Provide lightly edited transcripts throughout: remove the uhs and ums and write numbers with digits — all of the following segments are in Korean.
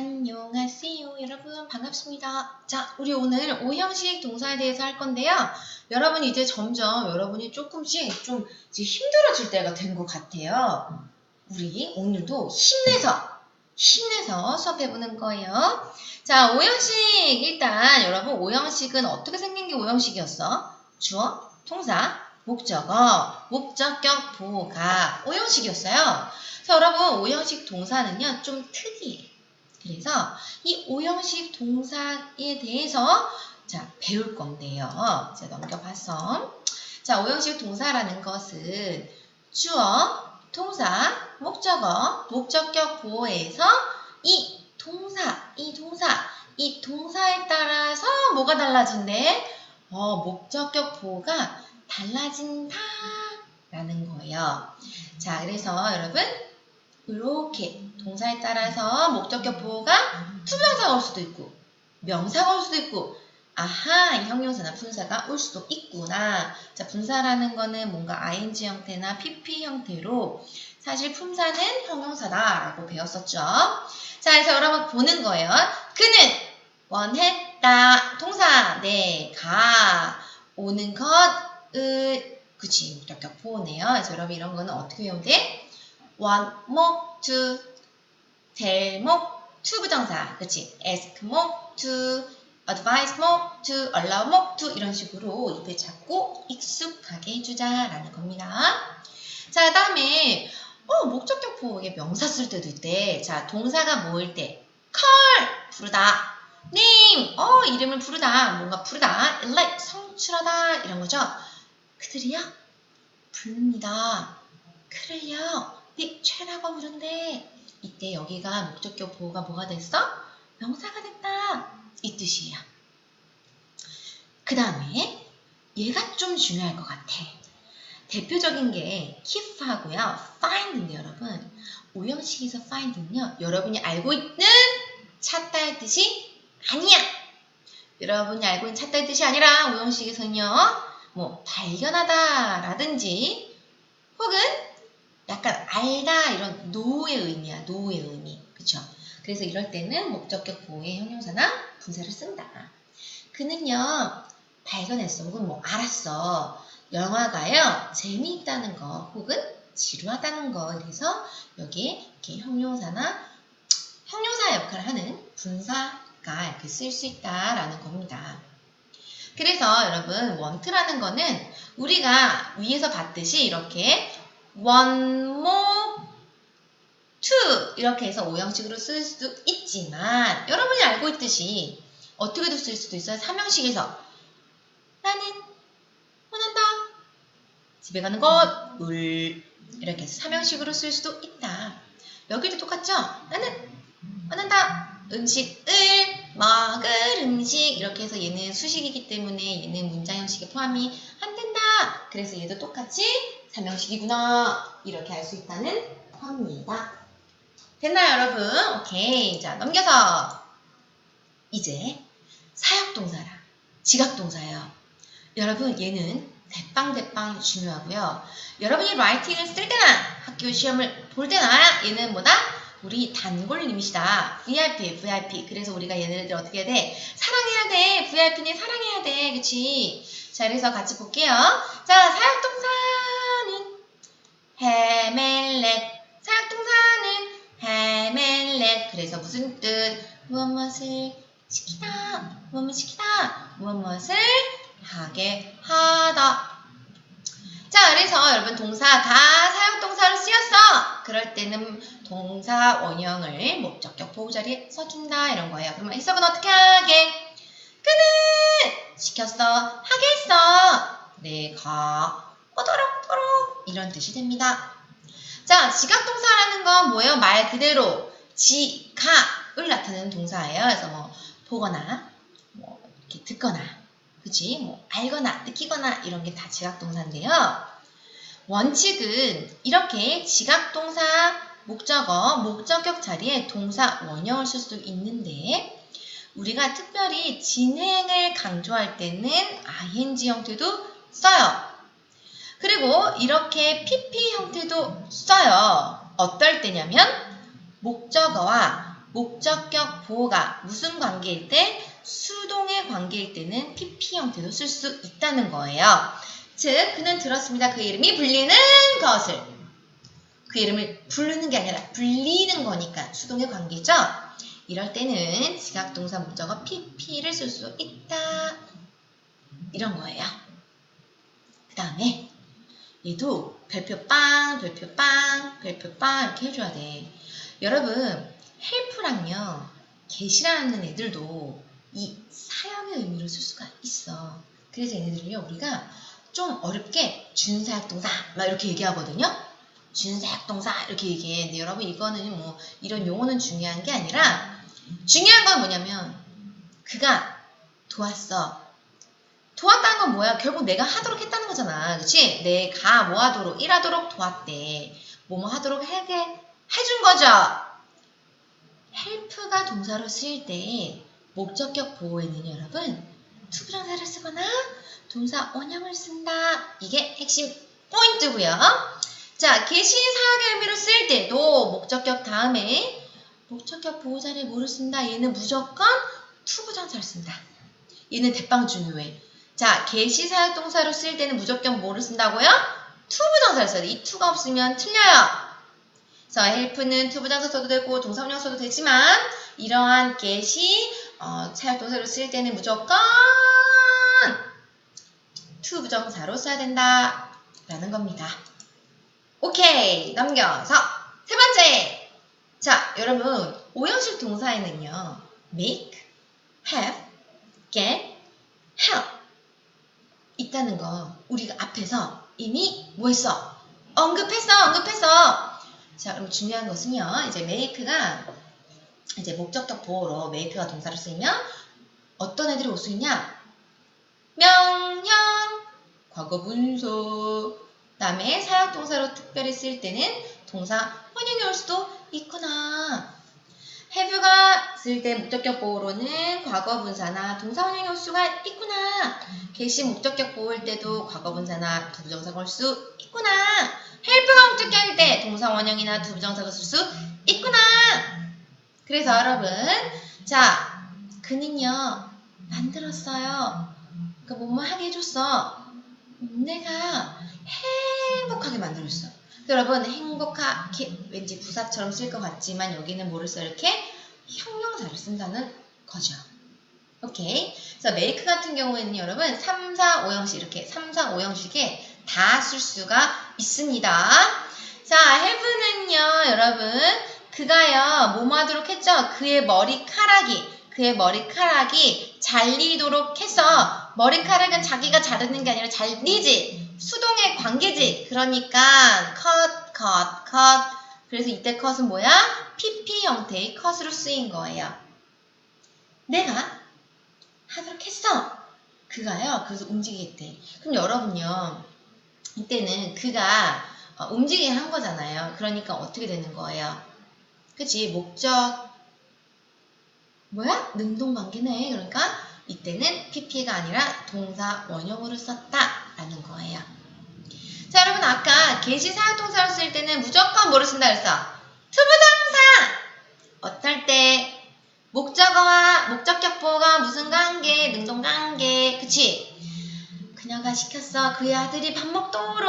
안녕하세요. 여러분 반갑습니다. 자, 우리 오늘 O형식 동사에 대해서 할 건데요. 여러분이 이제 점점 여러분이 조금씩 좀 이제 힘들어질 때가 된 것 같아요. 우리 오늘도 힘내서 수업해보는 거예요. 자, O형식 일단 여러분 O형식은 어떻게 생긴 게 O형식이었어? 주어, 동사, 목적어, 목적격, 보호가 O형식이었어요. 그래서 여러분 O형식 동사는요 좀 특이해. 그래서 이 O형식 동사에 대해서 자 배울 건데요. 자 넘겨봐서 자 O형식 동사라는 것은 주어, 동사, 목적어, 목적격 보호에서 이 동사에 따라서 뭐가 달라진대? 목적격 보호가 달라진다 라는 거예요. 자 그래서 여러분 이렇게 동사에 따라서 목적격 보호가 투부정사가 올 수도 있고 명사가 올 수도 있고 아하 이 형용사나 분사가 올 수도 있구나. 자 분사라는 거는 뭔가 ing 형태나 pp 형태로 사실 품사는 형용사다라고 배웠었죠. 자 그래서 여러분 보는 거예요. 그는 원했다 동사 내가 오는 것을 그치 목적격 보호네요. 그래서 여러분 이런 거는 어떻게 외우면 돼? want, 목, to, tell, 목, to 부정사, 그치? ask, 목, to, advise, 목, to, allow, 목, to 이런 식으로 입에 잡고 익숙하게 해주자라는 겁니다. 자, 그 다음에 목적격 보호에 명사 쓸 때도 있대. 자, 동사가 뭐일 때? call, 부르다. name, 이름을 부르다. 뭔가 부르다. elect, 성출하다. 이런 거죠. 그들이요? 부릅니다. 그래요. 네, 최라고 부른대. 이때 여기가 목적격 보호가 뭐가 됐어? 명사가 됐다. 이 뜻이에요. 그 다음에 얘가 좀 중요할 것 같아. 대표적인 게 keep하고요. find인데 여러분. O형식에서 find는요. 여러분이 알고 있는 찾다의 뜻이 아니야. 여러분이 알고 있는 찾다의 뜻이 아니라 O형식에서는요. 뭐 발견하다 라든지 혹은 약간 알다 이런 노의 의미야. 노의 의미. 그쵸? 그래서 이럴 때는 목적격 보호의 형용사나 분사를 쓴다. 그는요. 발견했어. 혹은 뭐 알았어. 영화가요. 재미있다는 거 혹은 지루하다는 거. 그래서 여기에 이렇게 형용사 역할을 하는 분사가 이렇게 쓸 수 있다라는 겁니다. 그래서 여러분 want라는 거는 우리가 위에서 봤듯이 이렇게 one more to 이렇게 해서 O형식으로 쓸 수도 있지만 여러분이 알고 있듯이 어떻게도 쓸 수도 있어요. 3형식에서 나는 원한다. 집에 가는 것 울 이렇게 해서 3형식으로 쓸 수도 있다. 여기도 똑같죠? 나는 원한다. 음식을 먹을 음식 이렇게 해서 얘는 수식이기 때문에 얘는 문장 형식에 포함이 안 된다. 그래서 얘도 똑같이 3형식이구나 이렇게 알 수 있다는 겁니다. 됐나요 여러분? 오케이. 자 넘겨서 이제 사역동사라 지각동사예요. 여러분 얘는 대빵 중요하고요. 여러분이 라이팅을 쓸 때나 학교 시험을 볼 때나 얘는 뭐다? 우리 단골님이시다. VIP. 그래서 우리가 얘네들 어떻게 해야 돼? 사랑해야 돼. VIP는 사랑해야 돼. 그치? 자, 그래서 같이 볼게요. 자, 사역동사는 헤멜렛. 사역동사는 헤멜렛. 그래서 무슨 뜻? 무엇을 시키다. 무엇을 하게 하다. 자, 그래서 여러분 동사가 사역동사로 쓰였어. 그럴 때는 동사 원형을 목적격 보호 자리에 써준다 이런 거예요. 그러면 해석은 어떻게 하게? 그는 시켰어. 하겠어. 내가 꼬도록 이런 뜻이 됩니다. 자, 지각동사라는 건 뭐예요? 말 그대로 지각을 나타내는 동사예요. 그래서 뭐 보거나 뭐 이렇게 듣거나 그치? 뭐 알거나 느끼거나 이런 게 다 지각동사인데요. 원칙은 이렇게 지각동사 목적어, 목적격 자리에 동사 원형을 쓸 수도 있는데 우리가 특별히 진행을 강조할 때는 ing 형태도 써요. 그리고 이렇게 pp 형태도 써요. 어떨 때냐면 목적어와 목적격 보호가 무슨 관계일 때? 수동의 관계일 때는 PP 형태도 쓸 수 있다는 거예요. 즉, 그는 들었습니다. 그 이름이 불리는 것을. 그 이름을 부르는 게 아니라 불리는 거니까 수동의 관계죠. 이럴 때는 지각동사 목적어 PP를 쓸 수 있다. 이런 거예요. 그 다음에 얘도 별표 빵, 별표 빵, 별표 빵 이렇게 해줘야 돼. 여러분, 헬프랑요, get이라는 애들도 이 사역의 의미로 쓸 수가 있어. 그래서 얘네들은요, 우리가 좀 어렵게 준사역동사 막 이렇게 얘기하거든요. 준사역동사 이렇게 얘기해. 근데 여러분, 이거는 뭐 이런 용어는 중요한 게 아니라 중요한 건 뭐냐면 그가 도왔어. 도왔다는 건 뭐야? 결국 내가 하도록 했다는 거잖아. 그치? 내가 뭐 하도록, 일하도록 도왔대. 뭐뭐 하도록 하게 해준 거죠. help가 동사로 쓰일 때 목적격 보호에는 여러분 투부정사를 쓰거나 동사 원형을 쓴다. 이게 핵심 포인트고요. 자, get이 사역의 의미로 쓰일 때도 목적격 다음에 목적격 보호자를 뭐를 쓴다? 얘는 무조건 투부정사를 쓴다. 얘는 대빵 중요해. 자, get이 사역동사로 쓰일 때는 무조건 뭐를 쓴다고요? 투부정사를 써야 돼. 이 투가 없으면 틀려요. 그래서 help는 투부정사 써도 되고 동사원형 써도 되지만 이러한 get이 사역동사로 쓰일 때는 무조건 투부정사로 써야 된다. 라는 겁니다. 오케이, 넘겨서 세 번째. 자, 여러분, 오형식 동사에는요. make, have, get, help 있다는 거 우리가 앞에서 이미 뭐 했어? 언급했어. 자, 그럼 중요한 것은요. 이제 make가 이제 목적격 보호로 make가 동사로 쓰이면 어떤 애들이 올 수 있냐? 명령, 과거 분수. 그다음에 사역동사로 특별히 쓸 때는 동사 원형이 올 수도 있구나. have가 쓸 때 목적격 보호로는 과거 분사나 동사 원형이 올 수가 있구나. get이 목적격 보호일 때도 과거 분사나 부정사가 올 수 있구나. help가 목적격일 때 동사 원형이나 부정사가 쓸 수 있구나. 그래서 여러분, 자, 그는요 만들었어요. 그러니까 뭐뭐 하게 해줬어. 내가 행복하게 만들었어. 여러분, 행복하게 왠지 부사처럼 쓸 것 같지만 여기는 뭐를 써? 이렇게 형용사를 쓴다는 거죠. 오케이. 그래서 make 같은 경우에는 여러분 3, 4, 5형식 이렇게 3, 4, 5형식에 다 쓸 수가 있습니다. 자, have는요 여러분 그가요 뭐뭐 하도록 했죠? 그의 머리카락이 잘리도록 해서 머리카락은 자기가 자르는 게 아니라 잘리지. 수동의 관계지. 그러니까 cut. 그래서 이때 cut은 뭐야? PP 형태의 cut으로 쓰인 거예요. 내가 하도록 했어. 그가요. 그래서 움직이겠대. 그럼 여러분요. 이때는 그가 움직이게 한 거잖아요. 그러니까 어떻게 되는 거예요? 그치? 목적 뭐야? 능동관계네. 그러니까 이때는 PP가 아니라 동사 원형으로 썼다라는 거예요. 자, 여러분 아까 get이 사역동사로 쓸 때는 무조건 뭐를 쓴다 그랬어? 투부정사! 어떨 때? 목적어와 목적격 보호가 무슨 관계? 능동관계. 그치? 그녀가 시켰어. 그의 아들이 밥 먹도록,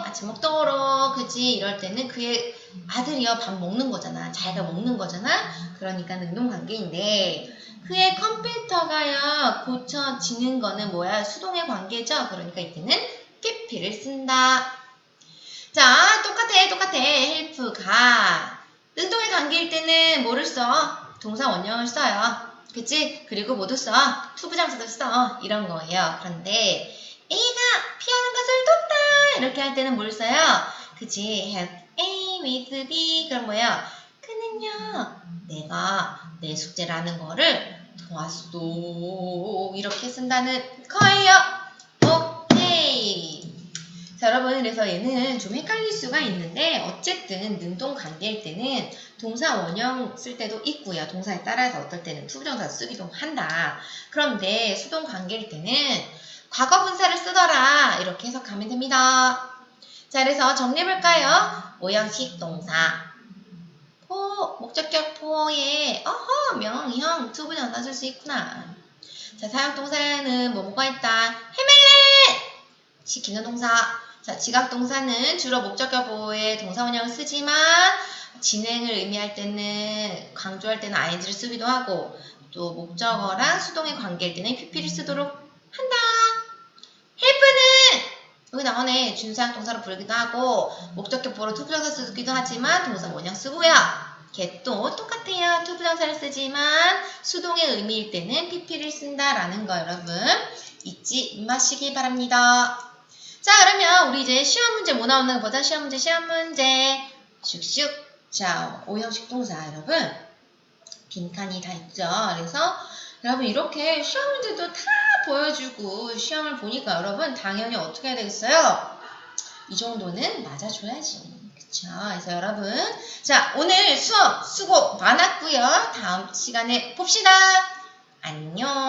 아침 먹도록, 그치? 이럴 때는 그의 아들이요, 밥 먹는 거잖아. 자기가 먹는 거잖아. 그러니까 능동관계인데 그의 컴퓨터가요, 고쳐지는 거는 뭐야? 수동의 관계죠? 그러니까 이때는 PP를 쓴다. 자, 똑같아. help가 능동의 관계일 때는 뭐를 써? 동사 원형을 써요. 그치? 그리고 뭐도 써? 투부정사도 써. 이런 거예요. 그런데 A가 피하는 것을 돕다 이렇게 할 때는 뭘 써요? 그치? help A with B. 그럼 뭐예요? 그는요 내가 내 숙제라는 거를 도왔어 이렇게 쓴다는 거예요. 오케이. 자, 여러분 그래서 얘는 좀 헷갈릴 수가 있는데 어쨌든 능동관계일 때는 동사 원형 쓸 때도 있고요. 동사에 따라서 어떨 때는 투부정사 쓰기도 한다. 그런데 수동관계일 때는 과거 분사를 쓰더라. 이렇게 해석하면 됩니다. 자, 그래서 정리해볼까요? 오형식 동사 목적격 보어에 명형 투부정사 쓸 수 있구나. 자, 사역동사는 뭐가 있다? 해멜레! 시키는 동사. 자, 지각동사는 주로 목적격 보어에 동사원형을 쓰지만 진행을 의미할 때는 강조할 때는 ing를 쓰기도 하고 또 목적어랑 수동의 관계일 때는 pp를 쓰도록 한다. help는 여기 나오네. 준사역 동사로 부르기도 하고 목적격 보어로 투부정사 쓰기도 하지만 동사 원형 쓰고요. get도 똑같아요. 투부정사를 쓰지만 수동의 의미일 때는 pp를 쓴다라는 거 여러분 잊지 마시기 바랍니다. 자, 그러면 우리 이제 시험 문제 뭐 나오는 거 보자. 시험 문제 슉슉. 자, 오형식 동사 여러분 빈칸이 다 있죠. 그래서 여러분 이렇게 시험 문제도 다 보여주고 시험을 보니까 여러분 당연히 어떻게 해야 되겠어요? 이 정도는 맞아줘야지. 그쵸? 그래서 여러분 자, 오늘 수업 수고 많았고요. 다음 시간에 봅시다. 안녕.